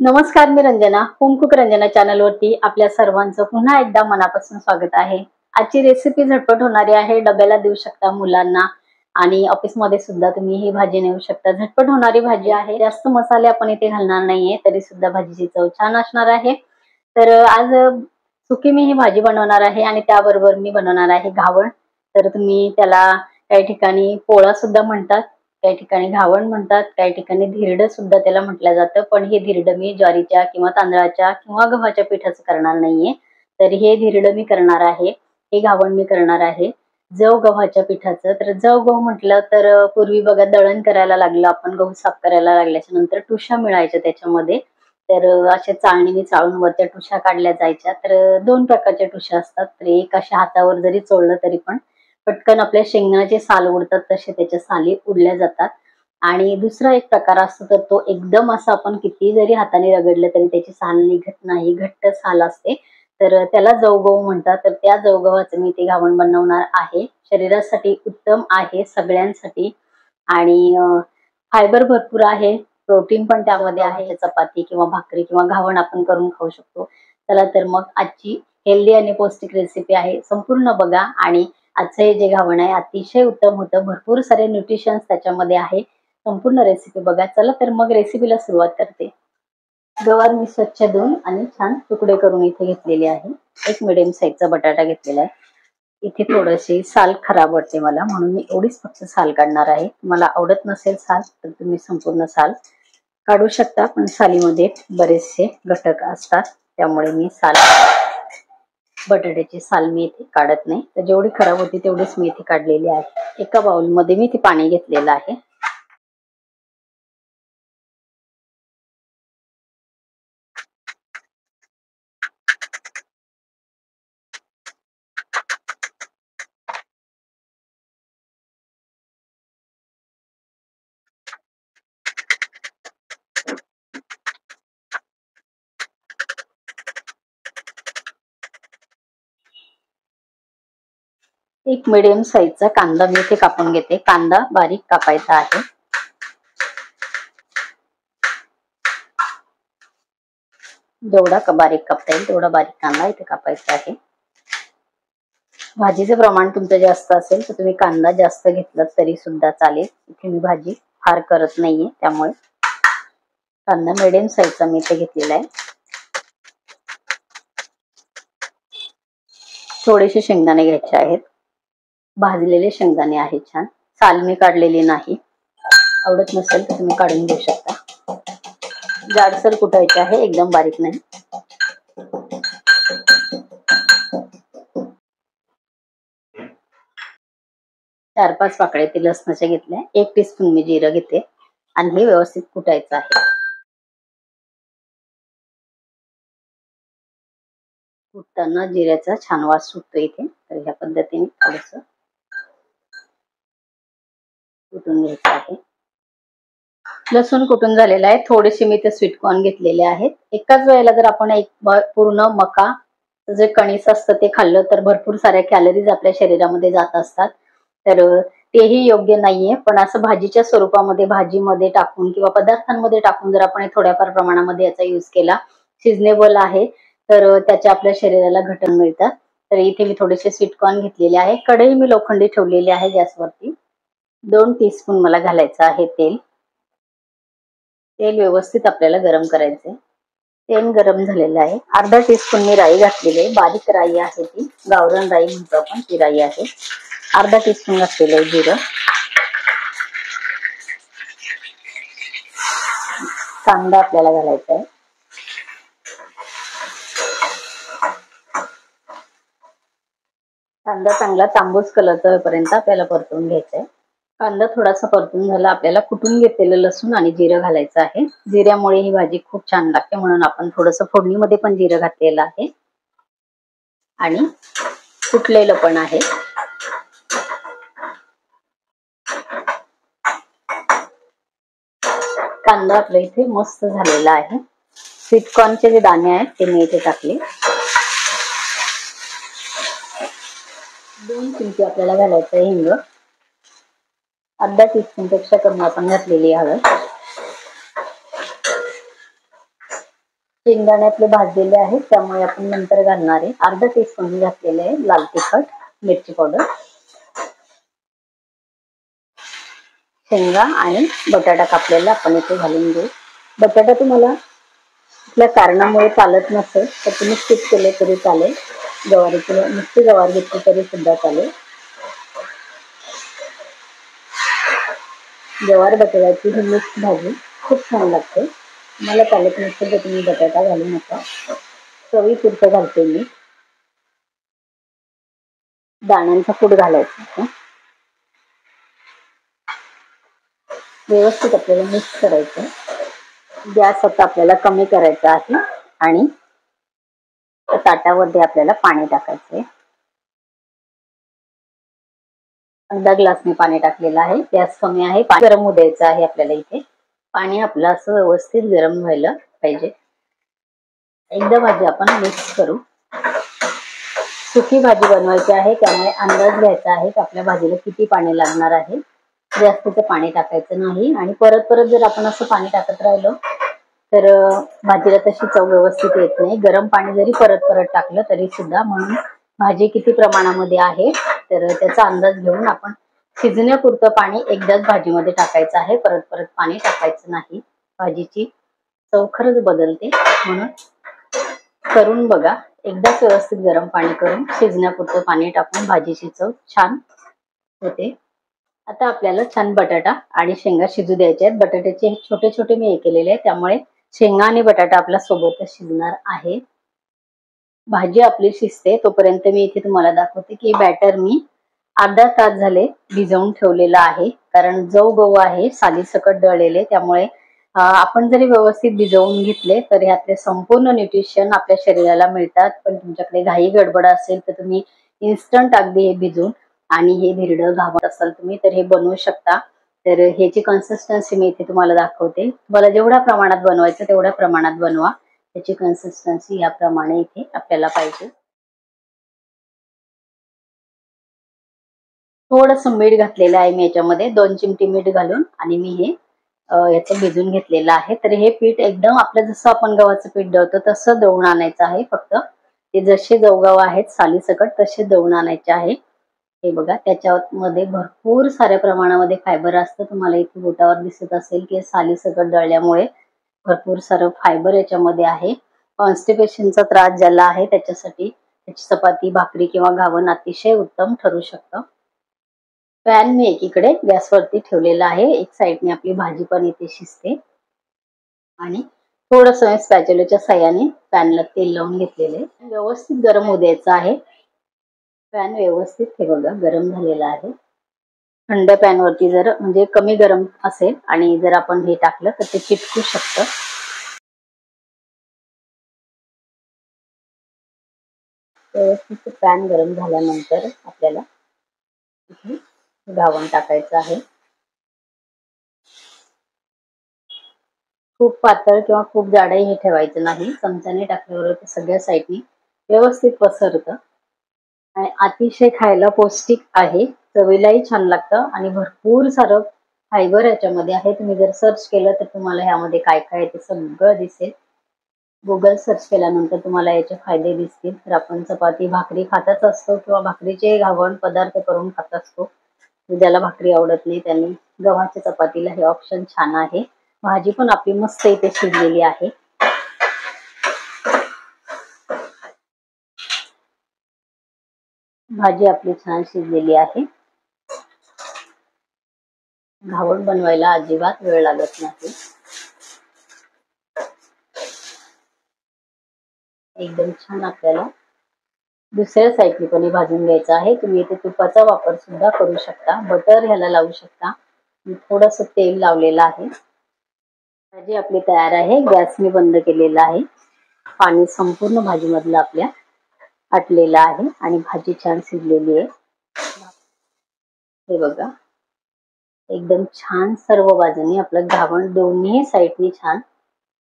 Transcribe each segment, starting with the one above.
नमस्कार, मी Ranjana. Home cook Ranjana चॅनलवरती आपल्या सर्वांचं पुन्हा एकदा मनापासून स्वागत आहे. आजची रेसिपी झटपट होणारी आहे. डब्याला देऊ शकता मुलांना आणि ऑफिसमध्ये सुद्धा तुम्ही ही भाजी नेऊ शकता. झटपट होणारी भाजी आहे. जास्त मसाले आपण इथे घालणार नाहीये, तरी सुद्धा भाजीची चव छान असणार आहे. तर आज सुकी मी ही भाजी बनवणार आहे आणि त्याबरोबर मी बनवणार आहे घावण. तर तुम्ही त्याला काही ठिकाणी पोळा सुद्धा म्हणतात, काही ठिकाणी घावण म्हणतात, काही ठिकाणी धिरडं सुद्धा त्याला म्हटलं जातं. पण हे धिरडं मी ज्वारीच्या किंवा तांदळाच्या किंवा गव्हाच्या पिठाचं करणार नाहीये. तर हे धिरडं मी करणार आहे. हे घावण मी करणार आहे जव गव्हाच्या पिठाचं. तर जव गहू म्हटलं तर पूर्वी बघा दळण करायला लागलं आपण, गहू साफ करायला लागल्याच्या नंतर टुशा मिळायच्या त्याच्यामध्ये. तर अशा चाळणीने चाळून वर त्या टुशा काढल्या जायच्या. तर दोन प्रकारच्या टुशा असतात. तर एक अशा हातावर जरी चोळलं तरी पण पटकन आपल्या शेंगदाण्याचे साल उडतात तसे त्याच्या साली उडल्या जातात. आणि दुसरा एक प्रकार असतो तर तो एकदम असं आपण किती जरी हाताने रगडलं तरी त्याची साल निघत नाही, घट्ट साल असते. तर त्याला जवगहू म्हणतात. तर त्या जवगव्हाचं मी ते घावण बनवणार आहे. शरीरासाठी उत्तम आहे सगळ्यांसाठी आणि फायबर भरपूर आहे, प्रोटीन पण त्यामध्ये आहे. चपाती किंवा भाकरी किंवा घावण आपण करून खाऊ शकतो. चला तर मग आजची हेल्दी आणि पौष्टिक रेसिपी आहे, संपूर्ण बघा. आणि आजचं हे जे घावण आहे अतिशय उत्तम होतं, भरपूर सारे न्यूट्रिशन्स त्याच्यामध्ये आहे. संपूर्ण रेसिपी बघा. चला तर मग रेसिपीला सुरुवात करते. गवार मी स्वच्छ धुवून आणि छान तुकडे करून इथे घेतलेले आहे. एक मिडियम साईजचा बटाटा घेतलेला आहे. इथे थोडीशी साल खराब वाटते मला, म्हणून मी एवढीच फक्त साल काढणार आहे. मला आवडत नसेल साल तर तुम्ही संपूर्ण साल काढू शकता, पण सालीमध्ये बरेचसे घटक असतात त्यामुळे मी बटाट्याची साल मी इथे काढत नाही. तर जेवढी खराब होती तेवढीच मी इथे काढलेली आहे. एका बाउलमध्ये मी ते पाणी घेतलेलं आहे. एक मिडियम साईजचा कांदा मी इथे कापून घेते. कांदा बारीक कापायचा आहे. जेवढा बारीक कापता येईल तेवढा बारीक कांदा इथे कापायचा आहे. भाजीचं प्रमाण तुमचं जास्त असेल तर तुम्ही कांदा जास्त घेतलात तरी सुद्धा चालेल. इथे मी भाजी फार करत नाहीये त्यामुळे कांदा मिडियम साईजचा मी इथे घेतलेला आहे. थोडेसे शेंगदाणे घ्यायचे आहेत, भाजलेले शेंगदाणे आहेत छान. साल मी काढलेली नाही, आवडत नसेल तर तुम्ही काढून घेऊ शकता. जाडसर कुटायचे आहे, एकदम बारीक नाही. चार पाच पाकळ्या ते लसणाच्या घेतल्या. 1 टीस्पून मी जिरं घेते आणि हे व्यवस्थित कुटायचं आहे. कुटताना जिऱ्याचा छान वास सुटतो इथे. तर ह्या पद्धतीने थोडस कुटून घ्यायचं आहे. लसूण कुटून झालेला आहे. थोडेसे मी ते स्वीट कॉर्न घेतलेले आहेत. एकाच वेळेला जर आपण एक पूर्ण मका जे कणीस असतं ते खाल्लं तर भरपूर साऱ्या कॅलरीज आपल्या शरीरामध्ये जात असतात. तर तेही योग्य नाहीये. पण असं भाजीच्या स्वरूपामध्ये, भाजीमध्ये टाकून किंवा पदार्थांमध्ये टाकून जर आपण थोड्याफार प्रमाणामध्ये याचा यूज केला, सिजनेबल आहे, तर त्याच्या आपल्या शरीराला घटक मिळतात. तर इथे मी थोडेसे स्वीट कॉर्न घेतलेले आहे. कढई मी लोखंडी ठेवलेली आहे गॅसवरती. 2 टीस्पून मला घालायचं आहे तेल. तेल व्यवस्थित आपल्याला गरम करायचंय. तेल गरम झालेलं आहे. अर्धा टीस्पून मी राई घातलेली आहे. बारीक राई आहे, ती गावरान राई म्हणतो आपण, ती राई आहे. अर्धा टीस्पून घातलेलं आहे जिरं. कांदा आपल्याला घालायचा आहे. कांदा चांगला तांबूस कलरचा होईपर्यंत आपल्याला परतवून घ्यायचा आहे. कांदा थोडासा परतून झाला, आपल्याला कुटून घेतलेलं लसूण आणि जिरं घालायचं आहे. जिऱ्यामुळे ही भाजी खूप छान लागते, म्हणून आपण थोडंसं फोडणीमध्ये पण जिरं घातलेलं आहे आणि कुटलेलं पण आहे. कांदा आपल्या इथे मस्त झालेला आहे. स्वीटकॉर्नचे जे दाणे आहेत ते मी इथे टाकले. 2 चिमटे आपल्याला घालायचं आहे हिंग. अर्धा टीस्पून पेक्षा कमी आपण घातलेली हळद. शेंगदाणे आपले भाजलेले आहेत, त्यामुळे आपण नंतर घालणार आहे. अर्धा टीस्पून घातलेले आहे लाल तिखट, मिरची पावडर, शेंगा आणि बटाटा कापलेला आपण इथे घालून घेऊ. बटाटा तुम्हाला कुठल्या कारणामुळे चालत नसेल तर तुम्ही स्किप केले तरी चालेल. गवारीची नुसती गवार घेतली तरी सुद्धा चालेल. गवार बटाट्याची ही मिक्स भाजी खूप छान लागते. मला चालत नसेल तर तुम्ही बटाटा घालू नका. चवीपुरतं घालते मी. दाण्यांचा कूट घालायचा. व्यवस्थित आपल्याला मिक्स करायचं. गॅस आता आपल्याला कमी करायचा आहे आणि ताटामध्ये आपल्याला पाणी टाकायचंय. अर्धा ग्लास मी पाणी टाकलेलं आहे. गॅस कमी आहे. पाणी गरम होऊ द्यायचं आहे आपल्याला. इथे पाणी आपलं असं व्यवस्थित गरम व्हायला पाहिजे. एकदा भाजी आपण मिक्स करू. सुकी भाजी बनवायची आहे, त्यामुळे अंदाज घ्यायचा आहे की आपल्या भाजीला किती पाणी लागणार आहे. जास्तीचं पाणी टाकायचं नाही आणि परत परत जर आपण असं पाणी टाकत राहिलो तर भाजीला तशी चव व्यवस्थित येत नाही. गरम पाणी जरी परत परत टाकलं तरी सुद्धा. म्हणून भाजी किती प्रमाणामध्ये आहे तर त्याचा अंदाज घेऊन आपण शिजण्यापुरतं पाणी एकदाच भाजीमध्ये टाकायचं आहे. परत परत पाणी टाकायचं नाही. भाजीची चव खरंच बदलते. म्हणून करून बघा. एकदाच व्यवस्थित गरम पाणी करून शिजण्यापुरतं पाणी टाकून भाजीची चव छान होते. आता आपल्याला छान बटाटा आणि शेंगा शिजू द्यायचे आहेत. बटाट्याचे छोटे छोटे मी हे केलेले आहे, त्यामुळे शेंगा आणि बटाटा आपल्या सोबतच शिजणार आहे. भाजी आपली शिजते तोपर्यंत मी इथे तुम्हाला दाखवते की बॅटर मी अर्धा तास झाले भिजवून ठेवलेलं आहे. कारण जव गहू आहे, सालीसकट दळलेले, त्यामुळे आपण जरी व्यवस्थित भिजवून घेतले तर ह्यातले संपूर्ण न्यूट्रिशन आपल्या शरीराला मिळतात. पण तुमच्याकडे घाई गडबड असेल तर तुम्ही इन्स्टंट अगदी हे भिजून आणि हे धिरडं घावत असाल तुम्ही तर हे बनवू शकता. तर ह्याची कन्सिस्टन्सी मी इथे तुम्हाला दाखवते. तुम्हाला जेवढ्या प्रमाणात बनवायचं तेवढ्या प्रमाणात बनवा. त्याची कन्सिस्टन्सी याप्रमाणे इथे आपल्याला पाहिजे. थोडंसं मीठ घातलेलं आहे मी याच्यामध्ये, 2 चिमटी मीठ घालून, आणि मी हे याचं भिजून घेतलेलं आहे. तर हे पीठ एकदम आपलं जसं आपण गव्हाचं पीठ दळतो तसं दळून आणायचं आहे. फक्त ते जसे जवगव आहेत सालीसकट तसे दळून आणायचे आहे. हे बघा, त्याच्यामध्ये भरपूर साऱ्या प्रमाणामध्ये फायबर असतं. तुम्हाला इथे बोटावर दिसत असेल की सालीसकट दळल्यामुळे भरपूर सारं फायबर याच्यामध्ये आहे. कॉन्स्टिपेशनचा त्रास ज्याला आहे त्याच्यासाठी त्याची चपाती, भाकरी किंवा घावण अतिशय उत्तम ठरू शकतं. पॅन मी एकीकडे गॅसवरती ठेवलेला आहे. एक साईडने आपली भाजी पण इथे शिजते आणि थोडंसं स्पॅच्युलाच्या साह्याने पॅनला तेल लावून घेतलेले. व्यवस्थित गरम होऊ द्यायचं आहे. पॅन व्यवस्थित हे बघा गरम झालेला आहे. थंड पॅन वरती जर म्हणजे कमी गरम असेल आणि जर आपण हे टाकलं तर ते चिटकू शकतं. व्यवस्थित पॅन गरम झाल्यानंतर आपल्याला इथे घावण टाकायचं आहे. खूप पातळ किंवा खूप जाडही हे ठेवायचं नाही. चमच्याने टाकल्यावर ते सगळ्या साईडनी व्यवस्थित पसरतं आणि अतिशय खायला पौष्टिक आहे. चवीलाही छान लागतं आणि भरपूर सारं फायबर याच्यामध्ये आहे. तुम्ही जर सर्च केलं तर तुम्हाला ह्यामध्ये काय काय आहे ते सगळं दिसेल. गुगल सर्च केल्यानंतर तुम्हाला याचे फायदे दिसतील. तर आपण चपाती भाकरी खातच असतो किंवा भाकरीचे घावण पदार्थ करून खात असतो. ज्याला भाकरी आवडत नाही त्यांनी गव्हाच्या चपातीला हे ऑप्शन छान आहे. भाजी पण आपली मस्त इथे शिजलेली आहे. भाजी आपली छान शिजलेली आहे. घावण बनवायला अजिबात वेळ लागत नाही. एकदम छान आपल्याला दुसऱ्या साईडने पण भाजून घ्यायचं आहे. तुम्ही इथे तुपाचा वापर सुद्धा करू शकता, बटर ह्याला लावू शकता. थोडंसं तेल लावलेलं आहे. भाजी आपली तयार आहे. गॅस मी बंद केलेला आहे. पाणी संपूर्ण भाजीमधलं आपल्या आटलेलं आहे आणि भाजी छान शिजलेली आहे. हे बघा, एकदम छान सर्व बाजूनी आपलं घावण दोन्ही साईडनी छान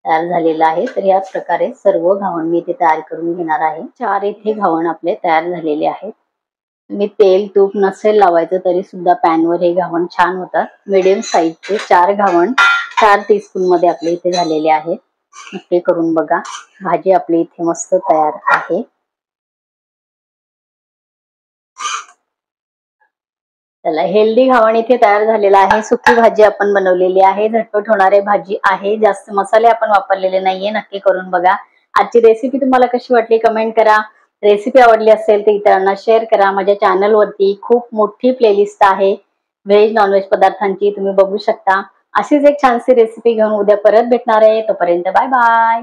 तयार झालेलं आहे. तर या प्रकारे सर्व घावण मी इथे तयार करून घेणार आहे. 4 इथे घावण आपले तयार झालेले आहेत. मी तेल तूप नसेल लावायचं तरी सुद्धा पॅनवर हे घावण छान होतात. मीडियम साईजचे 4 घावण 4 टीस्पून मध्ये आपले इथे झालेले आहेत. नक्की करून बघा. भाजी आपली इथे मस्त तयार आहे. चला, हेल्दी घावण इथे तयार झालेला आहे. सुकी भाजी आपण बनवलेली आहे. झटपट होणारी भाजी आहे. जास्त मसाले आपण वापरलेले नाहीये. नक्की करून बघा. आजची रेसिपी तुम्हाला कशी वाटली कमेंट करा. रेसिपी आवडली असेल तर इतरांना शेअर करा. माझ्या चॅनलवरती खूप मोठी प्लेलिस्ट आहे व्हेज नॉनव्हेज पदार्थांची, तुम्ही बघू शकता. अशीच एक छानशी रेसिपी घेऊन उद्या परत भेटणार आहे. तोपर्यंत बाय बाय.